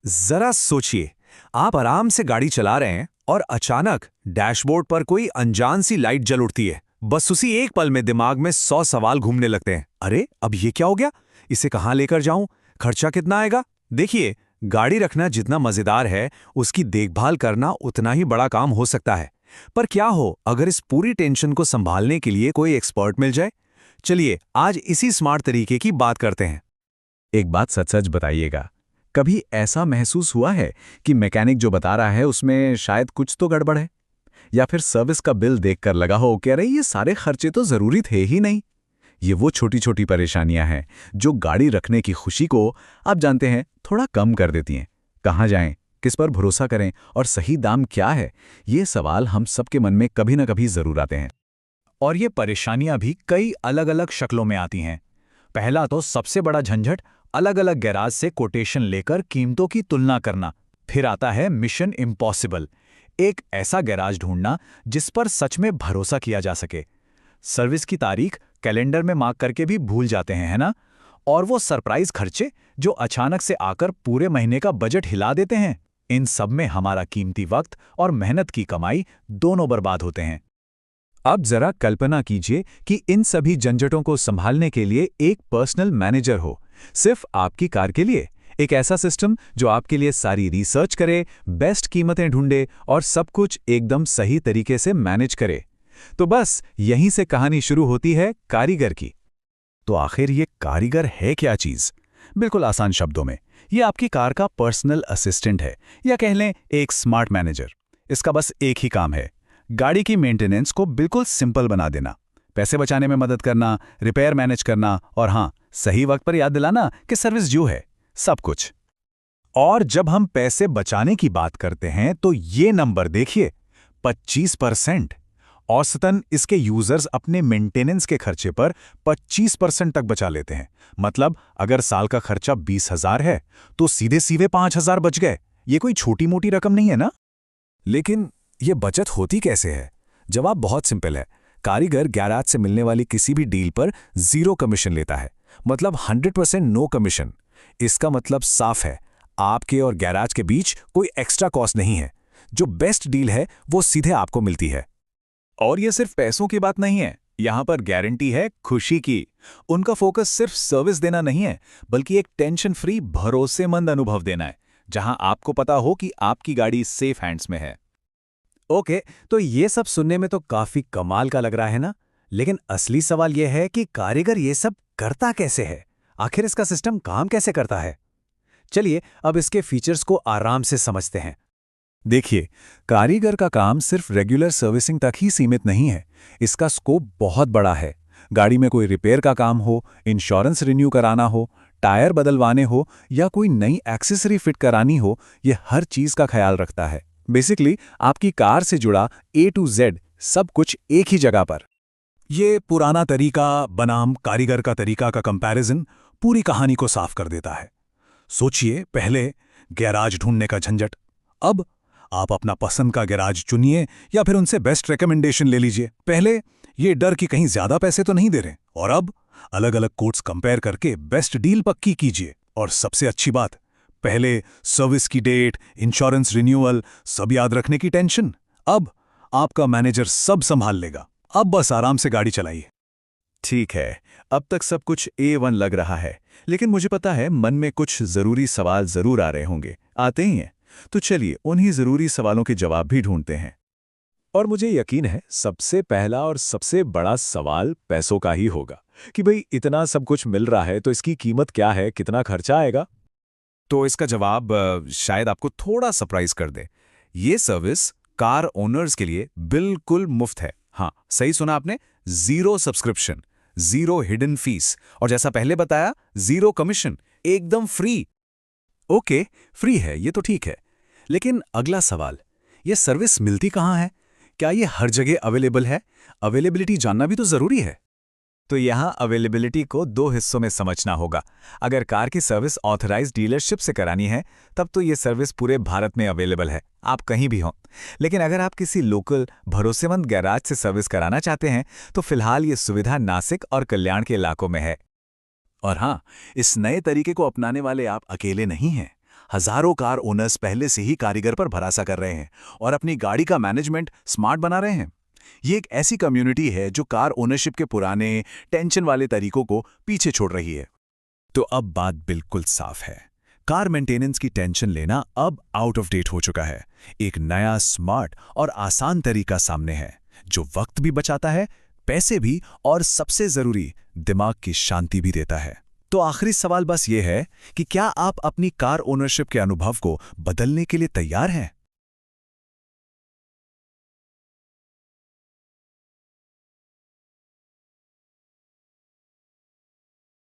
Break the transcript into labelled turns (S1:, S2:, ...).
S1: जरा सोचिए, आप आराम से गाड़ी चला रहे हैं और अचानक डैशबोर्ड पर कोई अनजान सी लाइट जल उठती है। बस उसी एक पल में दिमाग में 100 सवाल घूमने लगते हैं। अरे अब ये क्या हो गया? इसे कहाँ लेकर जाऊं? खर्चा कितना आएगा? देखिए, गाड़ी रखना जितना मजेदार है, उसकी देखभाल करना उतना ही बड़ा काम हो सकता है। पर क्या हो अगर इस पूरी टेंशन को संभालने के लिए कोई एक्सपर्ट मिल जाए? चलिए आज इसी स्मार्ट तरीके की बात करते हैं।
S2: एक बात सच सच बताइएगा, कभी ऐसा महसूस हुआ है कि मैकेनिक जो बता रहा है उसमें शायद कुछ तो गड़बड़ है? या फिर सर्विस का बिल देखकर लगा हो कि अरे ये सारे खर्चे तो जरूरी थे ही नहीं। ये वो छोटी छोटी परेशानियां हैं जो गाड़ी रखने की खुशी को, आप जानते हैं, थोड़ा कम कर देती हैं। कहाँ जाएं, किस पर भरोसा करें और सही दाम क्या है, ये सवाल हम सबके मन में कभी ना कभी जरूर आते हैं।
S3: और ये परेशानियां भी कई अलग अलग शक्लों में आती हैं। पहला तो सबसे बड़ा झंझट, अलग अलग गैराज से कोटेशन लेकर कीमतों की तुलना करना। फिर आता है मिशन इम्पॉसिबल, एक ऐसा गैराज ढूंढना जिस पर सच में भरोसा किया जा सके। सर्विस की तारीख कैलेंडर में मार्क करके भी भूल जाते हैं, है ना? और वो सरप्राइज खर्चे जो अचानक से आकर पूरे महीने का बजट हिला देते हैं। इन सब में हमारा कीमती वक्त और मेहनत की कमाई दोनों बर्बाद होते हैं।
S2: अब जरा कल्पना कीजिए कि इन सभी झंझटों को संभालने के लिए एक पर्सनल मैनेजर हो, सिर्फ आपकी कार के लिए। एक ऐसा सिस्टम जो आपके लिए सारी रिसर्च करे, बेस्ट कीमतें ढूंढे और सब कुछ एकदम सही तरीके से मैनेज करे। तो बस यहीं से कहानी शुरू होती है कारीगर की।
S3: तो आखिर ये कारीगर है क्या चीज? बिल्कुल आसान शब्दों में, ये आपकी कार का पर्सनल असिस्टेंट है, या कह लें एक स्मार्ट मैनेजर। इसका बस एक ही काम है, गाड़ी की मेंटेनेंस को बिल्कुल सिंपल बना देना, पैसे बचाने में मदद करना, रिपेयर मैनेज करना और हाँ, सही वक्त पर याद दिलाना कि सर्विस ड्यू है, सब कुछ। और जब हम पैसे बचाने की बात करते हैं तो ये नंबर देखिए, 25%। औसतन इसके यूजर्स अपने मेंटेनेंस के खर्चे पर 25% तक बचा लेते हैं। मतलब अगर साल का खर्चा 20,000 है तो सीधे सीधे 5,000 बच गए। ये कोई छोटी मोटी रकम नहीं है ना?
S1: लेकिन ये बचत होती कैसे है? जवाब बहुत सिंपल है। कारीगर गैराज से मिलने वाली किसी भी डील पर 0 कमीशन लेता है, मतलब 100% नो कमीशन। इसका मतलब साफ है, आपके और गैराज के बीच कोई एक्स्ट्रा कॉस्ट नहीं है। जो बेस्ट डील है वो सीधे आपको मिलती है।
S3: और ये सिर्फ पैसों की बात नहीं है, यहां पर गारंटी है खुशी की। उनका फोकस सिर्फ सर्विस देना नहीं है, बल्कि एक टेंशन फ्री, भरोसेमंद अनुभव देना है, जहां आपको पता हो कि आपकी गाड़ी सेफ हैंड्स में है।
S1: ओके, तो ये सब सुनने में तो काफी कमाल का लग रहा है ना? लेकिन असली सवाल यह है कि कारीगर ये सब करता कैसे है? आखिर इसका सिस्टम काम कैसे करता है? चलिए अब इसके फीचर्स को आराम से समझते हैं।
S3: देखिए, कारीगर का काम सिर्फ रेगुलर सर्विसिंग तक ही सीमित नहीं है। इसका स्कोप बहुत बड़ा है। गाड़ी में कोई रिपेयर का काम हो, इंश्योरेंस रिन्यू कराना हो, टायर बदलवाने हो या कोई नई एक्सेसरी फिट करानी हो, ये हर चीज का ख्याल रखता है। बेसिकली आपकी कार से जुड़ा A to Z सब कुछ एक ही जगह पर।
S1: ये पुराना तरीका बनाम कारीगर का तरीका का कंपैरिजन पूरी कहानी को साफ कर देता है। सोचिए, पहले गैराज ढूंढने का झंझट, अब आप अपना पसंद का गैराज चुनिए या फिर उनसे बेस्ट रिकमेंडेशन ले लीजिए। पहले ये डर कि कहीं ज्यादा पैसे तो नहीं दे रहे, और अब अलग अलग कोट्स कंपेयर करके बेस्ट डील पक्की कीजिए। और सबसे अच्छी बात, पहले सर्विस की डेट, इंश्योरेंस रिन्यूअल सब याद रखने की टेंशन, अब आपका मैनेजर सब संभाल लेगा। अब बस आराम से गाड़ी चलाइए।
S3: ठीक है, अब तक सब कुछ A1 लग रहा है, लेकिन मुझे पता है मन में कुछ जरूरी सवाल जरूर आ रहे होंगे, आते ही हैं। तो चलिए उन्हीं जरूरी सवालों के जवाब भी ढूंढते हैं।
S2: और मुझे यकीन है सबसे पहला और सबसे बड़ा सवाल पैसों का ही होगा कि भाई इतना सब कुछ मिल रहा है तो इसकी कीमत क्या है, कितना खर्चा आएगा?
S1: तो इसका जवाब शायद आपको थोड़ा सरप्राइज कर दे। ये सर्विस कार ओनर्स के लिए बिल्कुल मुफ्त है। हाँ, सही सुना आपने, 0 सब्सक्रिप्शन, 0 हिडन फीस, और जैसा पहले बताया 0 कमीशन, एकदम फ्री। ओके, फ्री है ये तो ठीक है, लेकिन अगला सवाल, ये सर्विस मिलती कहाँ है? क्या ये हर जगह अवेलेबल है? अवेलेबिलिटी जानना भी तो जरूरी है।
S3: तो यहाँ अवेलेबिलिटी को 2 हिस्सों में समझना होगा। अगर कार की सर्विस ऑथराइज्ड डीलरशिप से करानी है, तब तो ये सर्विस पूरे भारत में अवेलेबल है, आप कहीं भी हों। लेकिन अगर आप किसी लोकल भरोसेमंद गैराज से सर्विस कराना चाहते हैं, तो फिलहाल ये सुविधा नासिक और कल्याण के इलाकों में है। और हाँ, इस नए तरीके को अपनाने वाले आप अकेले नहीं हैं। हजारों कार ओनर्स पहले से ही कारीगर पर भरोसा कर रहे हैं और अपनी गाड़ी का मैनेजमेंट स्मार्ट बना रहे हैं। ये एक ऐसी कम्युनिटी है जो कार ओनरशिप के पुराने टेंशन वाले तरीकों को पीछे छोड़ रही है। तो अब बात बिल्कुल साफ है, कार मेंटेनेंस की टेंशन लेना अब आउट ऑफ डेट हो चुका है। एक नया स्मार्ट और आसान तरीका सामने है जो वक्त भी बचाता है, पैसे भी, और सबसे जरूरी दिमाग की शांति भी देता है। तो आखिरी सवाल बस ये है कि क्या आप अपनी कार ओनरशिप के अनुभव को बदलने के लिए तैयार हैं?